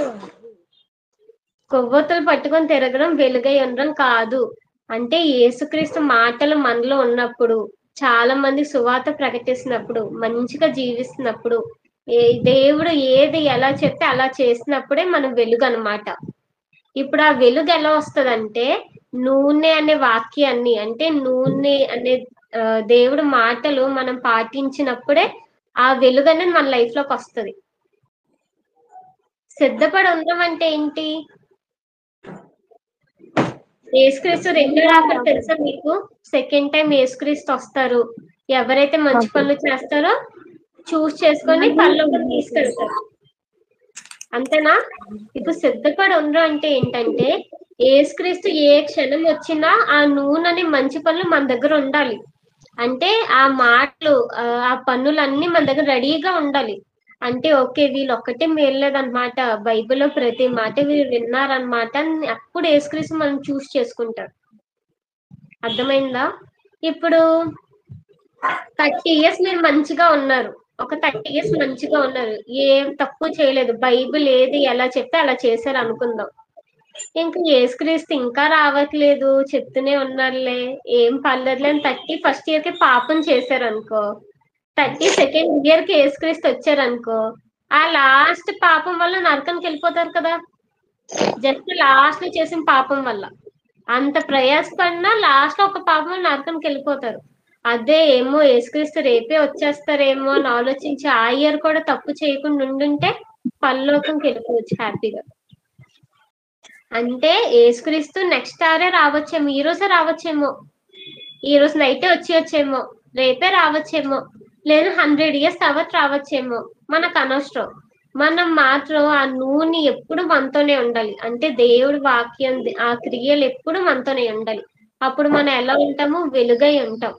కొవ్వొత్తులు పట్టుకొని తిరగడం వెలుగై ఉండడం కాదు. అంటే యేసుక్రీస్తు మాటలు మనలో ఉన్నప్పుడు, చాలా మంది సువార్త ప్రకటిస్తున్నప్పుడు, మంచిగా జీవిస్తున్నప్పుడు, దేవుడు ఏది ఎలా చెప్తే అలా చేసినప్పుడే మనం వెలుగు అన్నమాట. ఇప్పుడు ఆ వెలుగు ఎలా వస్తదంటే నూనె అనే వాక్యాన్ని, అంటే నూనె అనే దేవుడు మాటలు మనం పాటించినప్పుడే ఆ వెలుగు అనేది మన లైఫ్ లోకి వస్తది. సిద్ధపడి ఉండడం అంటే ఏంటి? యేసుక్రీస్తు రెండో రాకడ తెలుసా మీకు? సెకండ్ టైం యేసుక్రీస్తు వస్తారు. ఎవరైతే మంచి పనులు చేస్తారో చూస్ చేసుకొని పరలోకం తీసుకెళ్తారు. అంతేనా? ఇప్పుడు సిద్ధపడి ఉండడం అంటే ఏంటంటే యేసుక్రీస్తు ఏ క్షణం వచ్చినా ఆ నూనెని మంచి పనులు మన దగ్గర ఉండాలి. అంటే ఆ మాటలు, ఆ పనులన్నీ మన దగ్గర రెడీగా ఉండాలి. అంటే ఓకే వీళ్ళు ఒక్కటే మేలేదన్నమాట, బైబిల్లో ప్రతి మాట వీళ్ళు విన్నారనమాట, అప్పుడు యేసుక్రీస్తు మనం చూస్ చేసుకుంటారు. అర్థమైందా? ఇప్పుడు 30 years మీరు మంచిగా ఉన్నారు, ఒక 30 years మంచిగా ఉన్నారు, ఏం తప్పు చేయలేదు, బైబిల్ ఏది ఎలా చెప్తే అలా చేశారు అనుకుందాం. ఇంకా యేసుక్రీస్తు ఇంకా రావట్లేదు, చెప్తూనే ఉన్నారులే, ఏం పర్లేదులే అని 31st year కి పాపం చేశారు అనుకో, 32nd year కి యేసుక్రీస్తు వచ్చారనుకో, ఆ లాస్ట్ పాపం వల్ల నరకానికి వెళ్ళిపోతారు కదా. జస్ట్ లాస్ట్ లో చేసిన పాపం వల్ల అంత ప్రయాసపడినా లాస్ట్ లో ఒక పాపం నరకానికి వెళ్ళిపోతారు. అదే ఏమో యేసుక్రీస్తు రేపే వచ్చేస్తారేమో అని ఆలోచించి ఆ ఇయర్ కూడా తప్పు చేయకుండా ఉండుంటే పరలోకంకి వెళ్ళిపోవచ్చు హ్యాపీగా. అంటే యేసుక్రీస్తు నెక్స్ట్ ఆరే రావచ్చేమో, ఈ రోజే రావచ్చేమో, ఈ రోజు నైటే వచ్చేయచ్చేమో, రేపే రావచ్చేమో, లేదు 100 years తర్వాత రావచ్చేమో, మనకు అనవసరం. మనం మాత్రం ఆ నూనె ఎప్పుడు మనతోనే ఉండాలి, అంటే దేవుడి వాక్యం, ఆ క్రియలు ఎప్పుడు మనతోనే ఉండాలి. అప్పుడు మనం ఎలా ఉంటాము? వెలుగై ఉంటాం.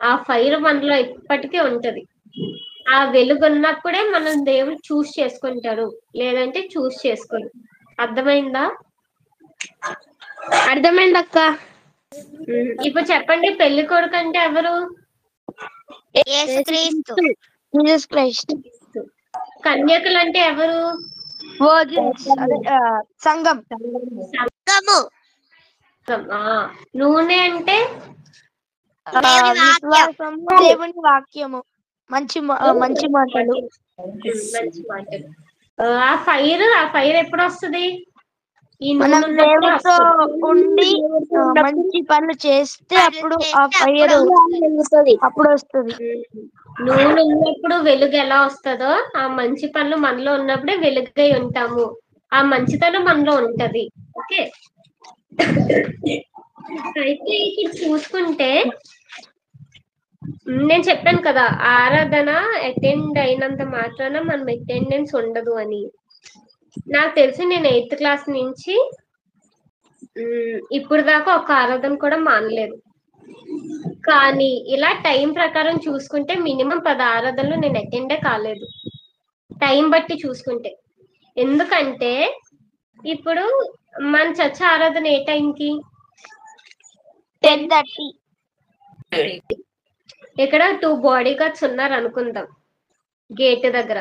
ఆ ఫైర్ మనలో ఎప్పటికీ ఉంటది. ఆ వెలుగు ఉన్నప్పుడే మనం దేవుడు చూస్ చేసుకుంటారు, లేదంటే చూస్ చేసుకోరు. అర్థమైందా? అర్థమైందక్క. ఇప్పుడు చెప్పండి, పెళ్లి కొడుకు అంటే ఎవరు? యేసుక్రీస్తు. Jesus Christ. కన్యకులు అంటే ఎవరు? సంఘం. సంఘము. నూనె అంటే దేవుని వాక్యం. విశ్వాసము, దేవుని వాక్యము, మంచి మంచి మాటలు. మంచి మాటలు. ఆ ఫైర్ ఎప్పుడు వస్తుంది? ఈ మనం నూనె ఉన్నప్పుడే దేవుడితో వస్తది. ఉండి మంచి పనులు చేస్తే అప్పుడు ఆ ఫైర్ వెలుగుతుంది. అప్పుడు వస్తుంది. నూనె ఉన్నప్పుడు వెలుగు ఎలా వస్తుందో ఆ మంచి పనులు మనలో ఉన్నప్పుడే వెలుగై ఉంటాము. ఆ మంచితనం మనలో ఉంటది. ఓకే, అయితే ఇప్పుడు చూసుకుంటే నేను చెప్పాను కదా, ఆరాధన అటెండ్ అయినంత మాత్రాన మనం అటెండెన్స్ ఉండదు అని. నాకు తెలిసి నేను 8th క్లాస్ నుంచి ఇప్పుడు దాకా ఒక ఆరాధన కూడా మానలేదు. కానీ ఇలా టైం ప్రకారం చూసుకుంటే మినిమం 10 ఆరాధనలు నేను అటెండే కాలేదు, టైం బట్టి చూసుకుంటే. ఎందుకంటే ఇప్పుడు మన చర్చ ఆరాధన ఏ టైంకి? 10:30. ఇక్కడ 2 బాడీ గార్డ్స్ ఉన్నారు అనుకుందాం గేట్ దగ్గర.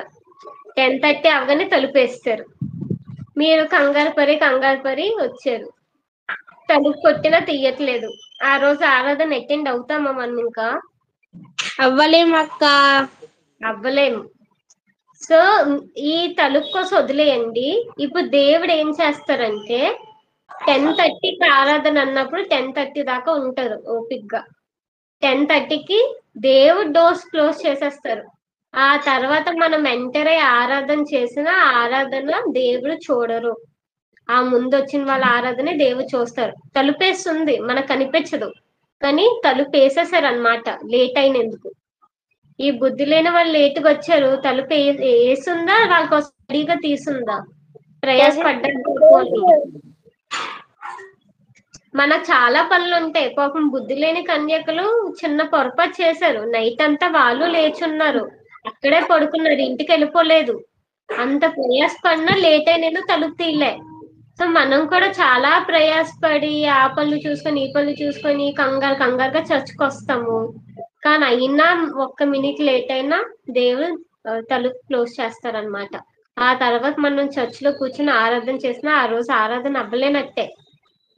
10:30 అవగానే తలుపేస్తారు. మీరు కంగారు పరి వచ్చారు, తలుపు కొట్టినా తీయట్లేదు. ఆ రోజు ఆరాధన అటెండ్ అవుతామా మనం? ఇంకా అవ్వలేం అక్క. అవ్వలేము. సో ఈ తలుపు కోసం వదిలేయండి. ఇప్పుడు దేవుడు ఏం చేస్తారంటే 10:30కి ఆరాధన అన్నప్పుడు 10:30 దాకా ఉంటారు ఓపిక్గా. 10:30కి దేవుడు డోర్స్ క్లోజ్ చేసేస్తారు. ఆ తర్వాత మనం ఎంటర్ అయ్యి ఆరాధన చేసిన ఆరాధన దేవుడు చూడరు. ఆ ముందు వచ్చిన వాళ్ళ ఆరాధన దేవుడు చూస్తారు. తలుపేస్తుంది, మనకు కనిపించదు, కానీ తలుపేసేసారు అనమాట లేట్ అయినందుకు. ఈ బుద్ధి లేని వాళ్ళు లేటుగా వచ్చారు, తలుపు వేసుందా వాళ్ళ కోసం రెడీగా తీసుందా? ప్రయాసపడ్డారు. మనకు చాలా పనులు ఉంటాయి. పాపం బుద్ధి లేని కన్యకలు చిన్న పొరపాటు చేశారు. నైట్ అంతా వాళ్ళు లేచున్నారు, అక్కడే పడుకున్నారు, ఇంటికి వెళ్ళిపోలేదు. అంత ప్రయాసపడినా లేట్ అయినా తలుపు తీయలే. సో మనం కూడా చాలా ప్రయాసపడి ఆ పనులు చూసుకొని ఈ పనులు చూసుకొని కంగారుగా చర్చ్కి వస్తాము. కానీ అయినా 1 మినిట్ లేట్ అయినా దేవుడు తలుపు క్లోజ్ చేస్తారనమాట. ఆ తర్వాత మనం చర్చ్ లో కూర్చుని ఆరాధన చేసినా ఆ రోజు ఆరాధన అవ్వలేనట్టే.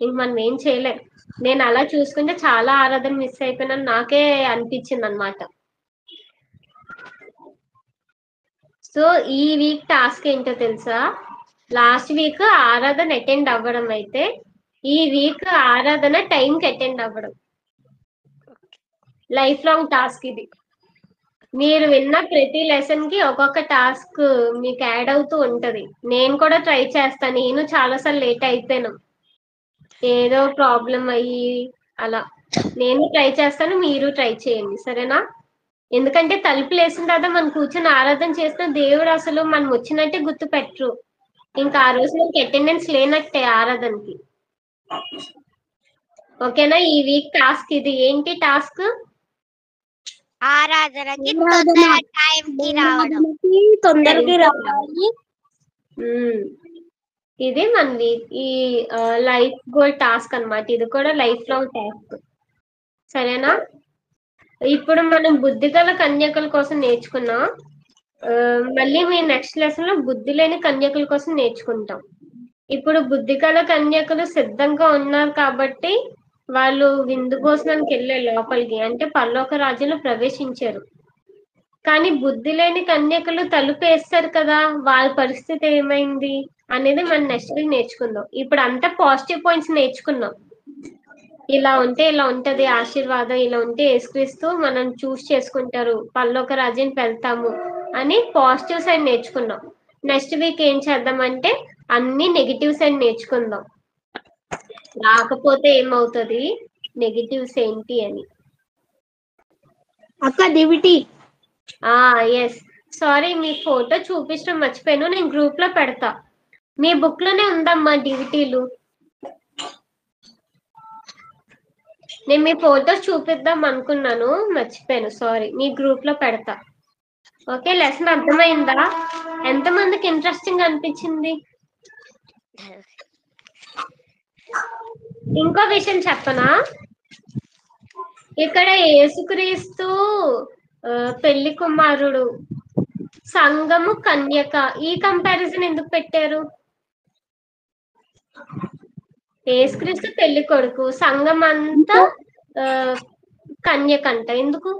ఇంక మనం ఏం చేయలేం. నేను అలా చూసుకుంటే చాలా ఆరాధన మిస్ అయిపోయినని నాకే అనిపించింది అనమాట. సో ఈ వీక్ టాస్క్ ఏంటో తెలుసా? లాస్ట్ వీక్ ఆరాధన అటెండ్ అవ్వడం అయితే ఈ వీక్ ఆరాధన టైంకి అటెండ్ అవ్వడం. లైఫ్ లాంగ్ టాస్క్ ఇది. మీరు విన్న ప్రతి లెసన్ కి ఒక్కొక్క టాస్క్ మీకు యాడ్ అవుతూ ఉంటది. నేను కూడా ట్రై చేస్తాను. నేను చాలాసార్లు లేట్ అయిపోయాను, ఏదో ప్రాబ్లం అయ్యి అలా. నేను ట్రై చేస్తాను, మీరు ట్రై చేయండి, సరేనా? ఎందుకంటే తలుపులు వేసిన తర్వాత మనం కూర్చొని ఆరాధన చేసిన దేవుడు అసలు మనం వచ్చినట్టే గుర్తు పెట్టరు. ఇంకా ఆ రోజు మనకి అటెండెన్స్ లేనట్టే ఆరాధనకి. ఓకేనా? ఈ వీక్ టాస్క్ ఇది. ఏంటి టాస్క్? ఆరాధనకి తొందరగా టైంకి రావడం. తొందరగా రావాలి. ఇది మన వీక్ ఈ లైఫ్ గోల్ టాస్క్ అన్నమాట. ఇది కూడా లైఫ్ లాంగ్ టాస్క్, సరేనా? ఇప్పుడు మనం బుద్ధి గల కన్యకల కోసం నేర్చుకున్నాం. మళ్ళీ మీ నెక్స్ట్ లెసన్ లో బుద్ధి లేని కన్యకల కోసం నేర్చుకుంటాం. ఇప్పుడు బుద్ధి గల కన్యకలు సిద్ధంగా ఉన్నారు కాబట్టి వాళ్ళు విందు భోజనానికి వెళ్ళే లోపలికి, అంటే పరలోక రాజ్యంలో ప్రవేశించారు. కానీ బుద్ధి లేని కన్యకలు తలుపు వేస్తారు కదా, వాళ్ళ పరిస్థితి ఏమైంది అనేది మనం నెక్స్ట్ వీక్ నేర్చుకుందాం. ఇప్పుడు అంతా పాజిటివ్ పాయింట్స్ నేర్చుకున్నాం. ఇలా ఉంటే ఇలా ఉంటది ఆశీర్వాదం, ఇలా ఉంటే యేసుక్రీస్తు మనం చూస్ చేసుకుంటారు, పరలోక రాజ్యానికి వెళ్తాము అని పాజిటివ్ సైడ్ నేర్చుకున్నాం. నెక్స్ట్ వీక్ ఏం చేద్దామంటే అన్ని నెగిటివ్ సైడ్ నేర్చుకుందాం. రాకపోతే ఏమవుతుంది, నెగిటివ్స్ ఏంటి అని. అక్క డివిటీ. ఎస్, సారీ, మీ ఫోటో చూపించడం మర్చిపోయాను. నేను గ్రూప్ లో పెడతా. మీ బుక్ లోనే ఉందమ్మా డివిటీలు. నేను మీ ఫోటోస్ చూపిద్దాం అనుకున్నాను, మర్చిపోయాను, సారీ. మీ గ్రూప్ లో పెడతా. ఓకే, లెసన్ అర్థమైందా? ఎంతమందికి ఇంట్రెస్టింగ్ అనిపించింది? ఇంకో విషయం చెప్పనా? ఇక్కడ యేసుక్రీస్తు పెళ్లి కుమారుడు, సంఘము కన్యక, ఈ కంపారిజన్ ఎందుకు పెట్టారు? యేసుక్రీస్తు పెళ్లి కొడుకు, సంఘం అంతా కన్యకంట. ఎందుకు?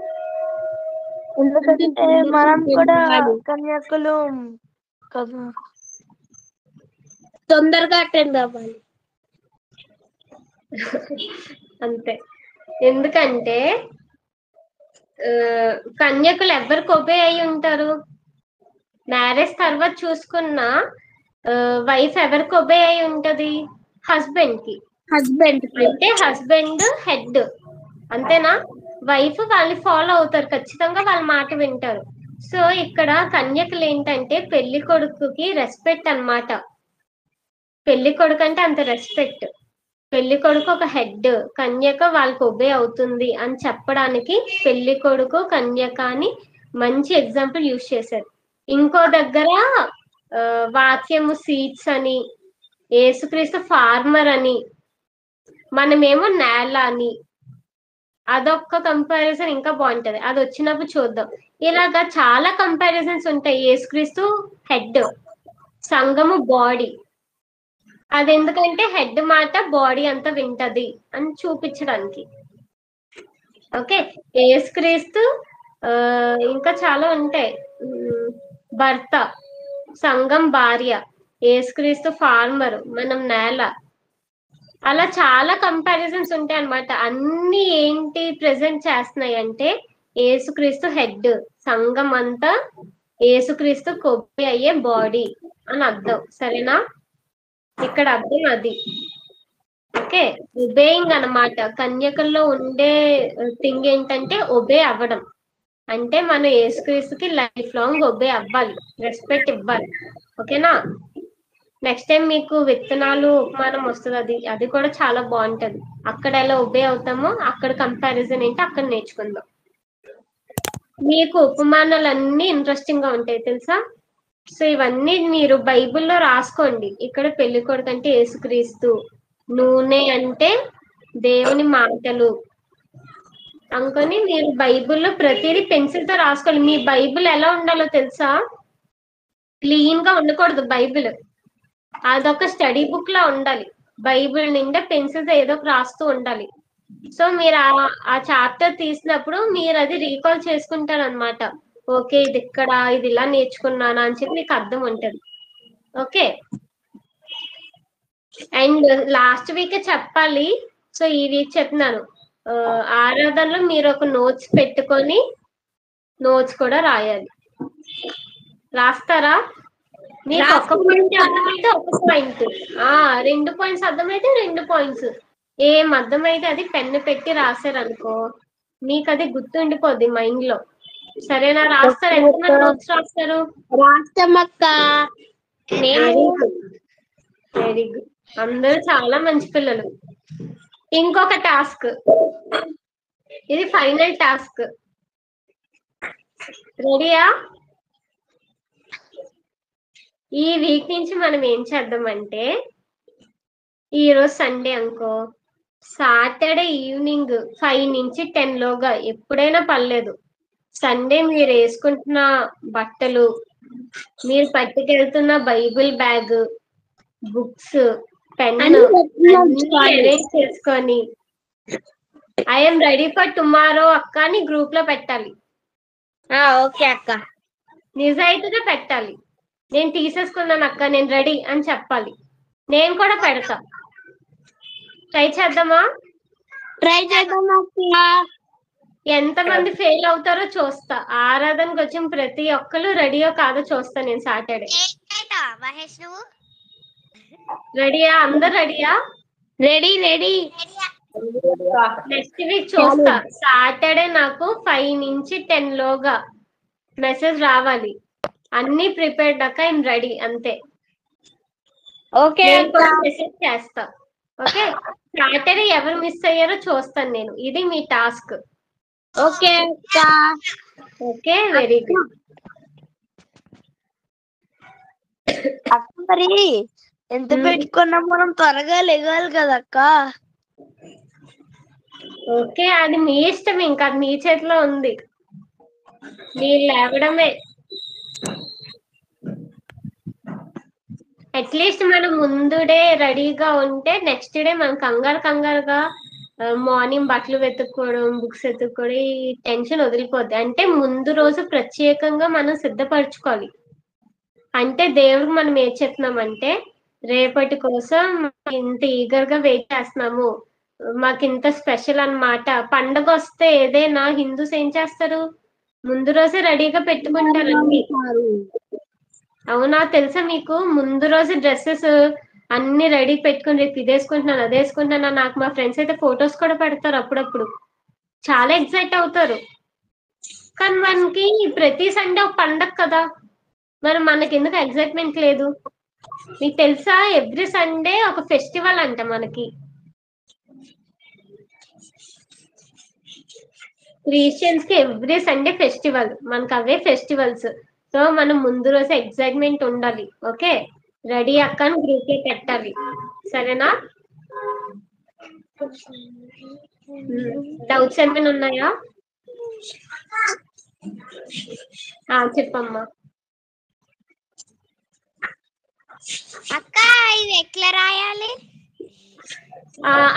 ఎందుకంటే మనం కూడా కన్యాకులు కదా. తొందరగా అటెండ్ అవ్వాలి. అంతే. ఎందుకంటే కన్యకులు ఎవరికి ఒబే అయి ఉంటారు? మ్యారేజ్ తర్వాత చూసుకున్న వైఫ్ ఎవరికి ఒబే అయి ఉంటది? హస్బెండ్ కి. హస్బెండ్ అంటే హస్బెండ్ హెడ్, అంతేనా? వైఫ్ వాళ్ళని ఫాలో అవుతారు, ఖచ్చితంగా వాళ్ళ మాట వింటారు. సో ఇక్కడ కన్యకులు ఏంటంటే పెళ్లి కొడుకుకి రెస్పెక్ట్ అన్నమాట. పెళ్లి కొడుకు అంటే అంత రెస్పెక్ట్. పెళ్లి కొడుకు ఒక హెడ్, కన్యక వాళ్ళకి ఒబే అవుతుంది అని చెప్పడానికి పెళ్లి కొడుకు కన్యక అని మంచి ఎగ్జాంపుల్ యూజ్ చేశారు. ఇంకో దగ్గర వాక్యము సీడ్స్ అని, యేసుక్రీస్తు ఫార్మర్ అని, మనమేమో నేల అని. అదొక్క కంపారిజన్ ఇంకా బాగుంటది, అది వచ్చినప్పుడు చూద్దాం. ఇలాగా చాలా కంపారిజన్స్ ఉంటాయి. యేసుక్రీస్తు హెడ్, సంఘము బాడీ. అది ఎందుకంటే హెడ్ మాట బాడీ అంతా వింటది అని చూపించడానికి. ఓకే, యేసుక్రీస్తు ఇంకా చాలా ఉంటాయి. భర్త, సంఘం భార్య, యేసుక్రీస్తు ఫార్మర్, మనం నేల. అలా చాలా కంపారిజన్స్ ఉంటాయి అన్నమాట. అన్ని ఏంటి ప్రెజెంట్ చేస్తున్నాయి అంటే యేసుక్రీస్తు హెడ్, సంఘం అంతా యేసుక్రీస్తు కొబ్బరి అయ్యే బాడీ అని అర్థం. సరేనా? ఇక్కడ అర్థం అది. ఓకే, ఒబేయింగ్ అన్నమాట. కన్యకల్లో ఉండే థింగ్ ఏంటంటే ఒబే అవ్వడం. అంటే మనం యేసుక్రీస్తుకి లైఫ్ లాంగ్ ఒబే అవ్వాలి, రెస్పెక్ట్ ఇవ్వాలి. ఓకేనా? నెక్స్ట్ టైం మీకు విత్తనాలు ఉపమానం వస్తుంది, అది కూడా చాలా బాగుంటది. అక్కడ ఎలా ఒబే అవుతామో అక్కడ కంపారిజన్ ఏంటి అక్కడ నేర్చుకుందాం. మీకు ఉపమానాలు అన్ని ఇంట్రెస్టింగ్ గా ఉంటాయి తెలుసా? సో ఇవన్నీ మీరు బైబిల్లో రాసుకోండి. ఇక్కడ పెళ్లి కొడుకు అంటే యేసుక్రీస్తు, నూనె అంటే దేవుని మాటలు అనుకొని మీరు బైబిల్లో ప్రతిదీ పెన్సిల్ తో రాసుకోవాలి. మీ బైబిల్ ఎలా ఉండాలో తెలుసా? క్లీన్ గా ఉండకూడదు బైబిల్, అదొక స్టడీ బుక్ లా ఉండాలి. బైబిల్ నిండా పెన్సిల్స్ ఏదో ఒక రాస్తూ ఉండాలి. సో మీరు ఆ చాప్టర్ తీసినప్పుడు మీరు అది రీకాల్ చేసుకుంటారు అనమాట. ఓకే, ఇది ఇక్కడ, ఇది ఇలా నేర్చుకున్నానా అని చెప్పి మీకు అర్థం ఉంటది. ఓకే, అండ్ లాస్ట్ వీక్ చెప్పాలి, సో ఈ వీక్ చెప్తున్నాను. ఆరాధనలో మీరు ఒక నోట్స్ పెట్టుకొని నోట్స్ కూడా రాయాలి. రాస్తారా? మీకు ఒక పాయింట్ అర్థమైతే ఒక పాయింట్, 2 పాయింట్స్ అర్థమైతే 2 పాయింట్స్. ఏం అర్థమైతే అది పెన్ను పెట్టి రాశారనుకో మీకు అది గుర్తుండిపోద్ది మైండ్ లో. సరేనా? రాస్తారు. ఎంతమంది నోట్స్ రాస్తారు? రాస్తామక్క. వెరీ గుడ్, అందరూ చాలా మంచి పిల్లలు. ఇంకొక టాస్క్, ఇది ఫైనల్ టాస్క్. రెడీయా? ఈ వీక్ నుంచి మనం ఏం చేద్దామంటే, ఈ రోజు సండే అనుకో, సాటర్డే ఈవినింగ్ 5 నుంచి 10 లోగా ఎప్పుడైనా పర్లేదు, సండే మీరు వేసుకుంటున్న బట్టలు, మీరు పట్టుకెళ్తున్న Bible bag, books, pen arrange చేసుకొని ఐఎమ్ రెడీ ఫర్ టుమారో అక్క అని గ్రూప్ లో పెట్టాలి. ఓకే అక్క. నిజాయితీగా పెట్టాలి. నేను తీసేసుకున్నాను అక్క, నేను రెడీ అని చెప్పాలి. నేను కూడా పెడతా. ట్రై చేద్దామా? ట్రై చేద్దాం అక్క. ఎంతమంది ఫెయిల్ అవుతారో చూస్తా. ఆరాధనకు వచ్చిన ప్రతి ఒక్కరు రెడీయో కాదో చూస్తా నేను సాటర్డే. మహేష్ నువ్వు రెడీయా? అందరు రెడీయా? Ready ready. నెక్స్ట్ వీక్ చూస్తా. సాటర్డే నాకు 5 నుంచి 10 లోగా మెసేజ్ రావాలి. అన్ని ప్రిపేర్డ్ అక్క, ఐఎమ్ రెడీ, అంతే. ఓకే మెసేజ్ చేస్తా. ఓకే, సాటర్డే ఎవరు మిస్ అయ్యారో చూస్తాను నేను. ఇది మీ టాస్క్. ఓకే అక్క. Okay, very good. అక్క మరి ఎంత పెట్టుకున్నాం మనం, త్వరగా లెగాలి కదా అక్క. ఓకే, అది మీ ఇష్టం, ఇంకా అది మీ చేతిలో ఉంది. మీరు లేవడమే. అట్లీస్ట్ మనం ముందు డే రెడీగా ఉంటే నెక్స్ట్ డే మనం కంగారుగా మార్నింగ్ బట్టలు వెతుక్కోవడం, బుక్స్ వెతుక్కోవడం, ఈ టెన్షన్ వదిలిపోద్ది. అంటే ముందు రోజు ప్రత్యేకంగా మనం సిద్ధపరచుకోవాలి. అంటే దేవుడికి మనం ఏం చెప్తున్నామంటే, రేపటి కోసం ఇంత ఈగర్ గా వెయిట్ చేస్తున్నాము. మాకు ఇంత స్పెషల్ అన్నమాట. పండగ వస్తే ఏదైనా హిందూస్ ఏం చేస్తారు, ముందు రోజే రెడీగా పెట్టుకుంటారు అన్ని. అవునా, తెలుసా మీకు? ముందు రోజు డ్రెస్సెస్ అన్ని రెడీ పెట్టుకుని రేపు ఇది వేసుకుంటున్నాను అది వేసుకుంటున్నాను. నాకు మా ఫ్రెండ్స్ అయితే ఫొటోస్ కూడా పెడతారు అప్పుడప్పుడు. చాలా ఎక్సైట్ అవుతారు. కానీ మనకి ప్రతి సండే ఒక పండగ కదా, మరి మనకి ఎందుకు ఎక్సైట్మెంట్ లేదు? మీకు తెలుసా, ఎవ్రీ సండే ఒక ఫెస్టివల్ అంట మనకి. క్రిస్టియన్స్ కి ఎవ్రీ సండే ఫెస్టివల్, మనకు అవే ఫెస్టివల్స్. సో మనం ముందు రోజు ఎక్సైట్మెంట్ ఉండాలి. ఓకే, రెడీ అక్క అని గ్రూప్ లో పెట్టాలి, సరేనా? డౌట్స్ ఏమైనా ఉన్నాయా? చెప్పమ్మా. అక్క ఇది ఎట్లా రాయాలి?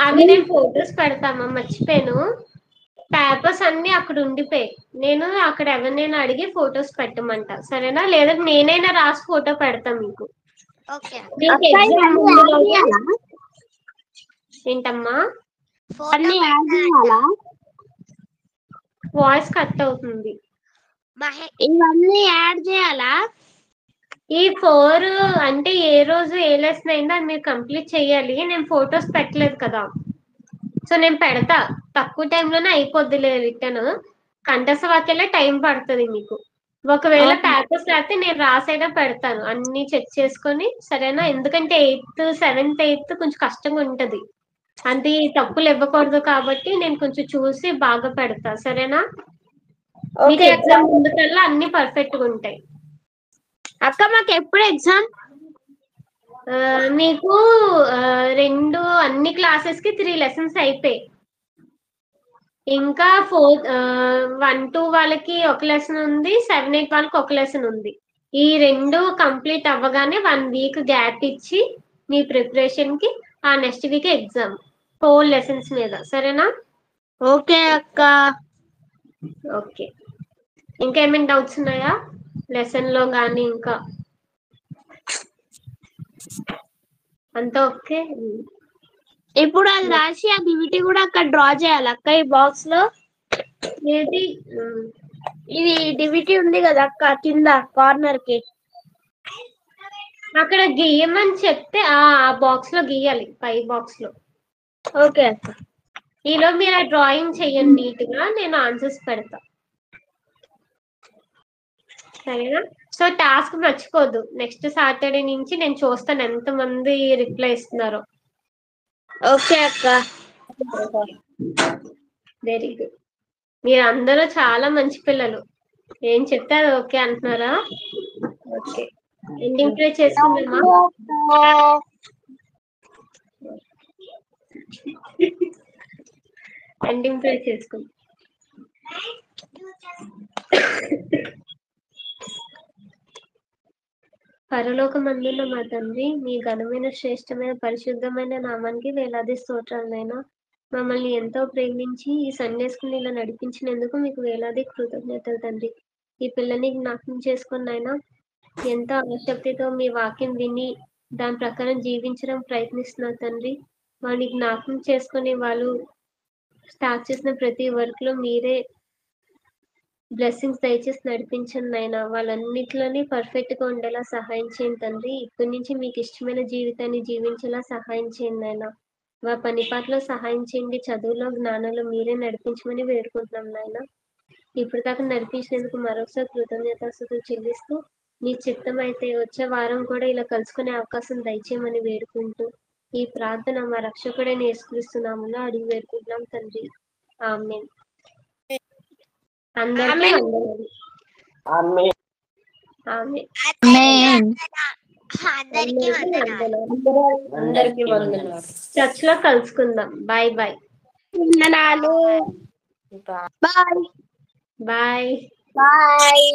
అవి నేను ఫొటోస్ పెడతామా, మర్చిపోయాను. పేపర్స్ అన్ని అక్కడ ఉండిపోయి, నేను అక్కడ ఎవరినైనా అడిగి ఫొటోస్ పెట్టమంట, సరేనా? లేదా నేనైనా రాసి ఫోటో పెడతా మీకు. ఓకే. మీకు ఎగ్జామ్ ముందు రోజు ఏంటమ్మా? వాయిస్ కట్ అవుతుంది. ఇవన్నీ యాడ్ చేయాలా? ఈ 4 అంటే ఏ రోజు ఏ లెసన్ అయిందో అది మీరు కంప్లీట్ చేయాలి. నేను ఫొటోస్ పెట్టలేదు కదా, సో నేను పెడతా. తక్కువ టైంలోనే అయిపోద్దిలే రిటర్న్. కంఠస్థ వాక్యాలే టైం పడుతుంది మీకు. ఒకవేళ పేపర్స్ లేకపోతే నేను రాసేగా పెడతాను, అన్ని చెక్ చేసుకొని, సరేనా? ఎందుకంటే 8th 7th 8th కొంచెం కష్టంగా ఉంటది, అంటే తప్పులు ఇవ్వకూడదు కాబట్టి నేను కొంచెం చూసి బాగా పెడతా, సరేనా? మీకు ఎగ్జామ్ ముందుకల్లా అన్ని పర్ఫెక్ట్ గా ఉంటాయి. అక్క మాకు ఎప్పుడు ఎగ్జామ్? మీకు 2 అన్ని క్లాసెస్ కి 3 లెసన్స్ అయిపోయి, ఇంకా 1 2 వాళ్ళకి ఒక లెసన్ ఉంది, 7 8 వాళ్ళకి ఒక లెసన్ ఉంది. ఈ 2 కంప్లీట్ అవ్వగానే 1 వీక్ గ్యాప్ ఇచ్చి మీ ప్రిపరేషన్ కి ఆ నెక్స్ట్ వీక్ ఎగ్జామ్ 4 లెసన్స్ మీద, సరేనా? ఓకే అక్క. ఓకే, ఇంకేమైనా డౌట్స్ ఉన్నాయా లెసన్ లో గానీ? ఇంకా అంతా ఓకే. ఇప్పుడు అది రాసి ఆ డివిటీ కూడా అక్కడ డ్రా చేయాలి అక్క ఈ బాక్స్ లో. ఏది? ఇది డివిటీ ఉంది కదా అక్క కింద కార్నర్ కి, అక్కడ గీయమని చెప్తే ఆ బాక్స్ లో గీయాలి, పై బాక్స్ లో. ఓకే అక్క. ఈలో మీరు ఆ డ్రాయింగ్ చెయ్యండి నీట్ గా, నేను ఆన్సర్స్ పెడతా, సరేనా? సో టాస్క్ మర్చిపోద్దు, నెక్స్ట్ సాటర్డే నుంచి నేను చూస్తాను ఎంత మంది రిప్లై ఇస్తున్నారో. ఓకే అక్క. వెరీ గుడ్, మీరు అందరూ చాలా మంచి పిల్లలు. ఏం చెప్తే అది ఓకే అంటున్నారా? ఓకే, ఎండింగ్ ప్రే చేసుకుందామా? ఎండింగ్ ప్రే చేసుకుందాం. పరలోకమందున్న మా తండ్రి, మీ ఘనమైన శ్రేష్టమైన పరిశుద్ధమైన నామానికి వేలాది స్తోత్రాలైనా. మమ్మల్ని ఎంతో ప్రేమించి ఈ సండే స్కూల్ ఇలా నడిపించినందుకు మీకు వేలాది కృతజ్ఞతలు తండ్రి. ఈ పిల్లని జ్ఞాపకం చేసుకున్న ఆయన ఎంతో ఆసక్తితో మీ వాక్యం విని దాని ప్రకారం జీవించడం ప్రయత్నిస్తున్నారు తండ్రి. వాళ్ళని జ్ఞాపకం చేసుకుని వాళ్ళు స్టార్ట్ చేసిన ప్రతి వర్క్ లో మీరే బ్లెస్సింగ్స్ దయచేసి నడిపించండి నాయన. వాళ్ళన్నిటిలోని పర్ఫెక్ట్ గా ఉండేలా సహాయం చేయండి తండ్రి. ఇప్పటి నుంచి మీకు ఇష్టమైన జీవితాన్ని జీవించేలా సహాయం చేయండి నాయన. మా పని పాటలో సహాయం చేయండి, చదువులో జ్ఞానంలో మీరే నడిపించమని వేడుకుంటున్నాం నాయన. ఇప్పుడు దాకా నడిపించినందుకు మరొకసారి కృతజ్ఞతాస్తుతులు చెల్లిస్తూ, మీ చిత్తం అయితే వచ్చే వారం కూడా ఇలా కలుసుకునే అవకాశం దయచేయమని వేడుకుంటూ, ఈ ప్రార్థన మా రక్షకుడైన యేసుక్రీస్తునామములో అడిగి వేడుకుంటున్నాం తండ్రి. ఆమేన్. అందరికీ వందనాలు. ఆమేన్. అందరికీ వందనాలు. అందరికీ వందనాలు. చర్చ్ లో కలుసుకుందాం. Bye bye. వందనాలు. Bye bye. బాయ్.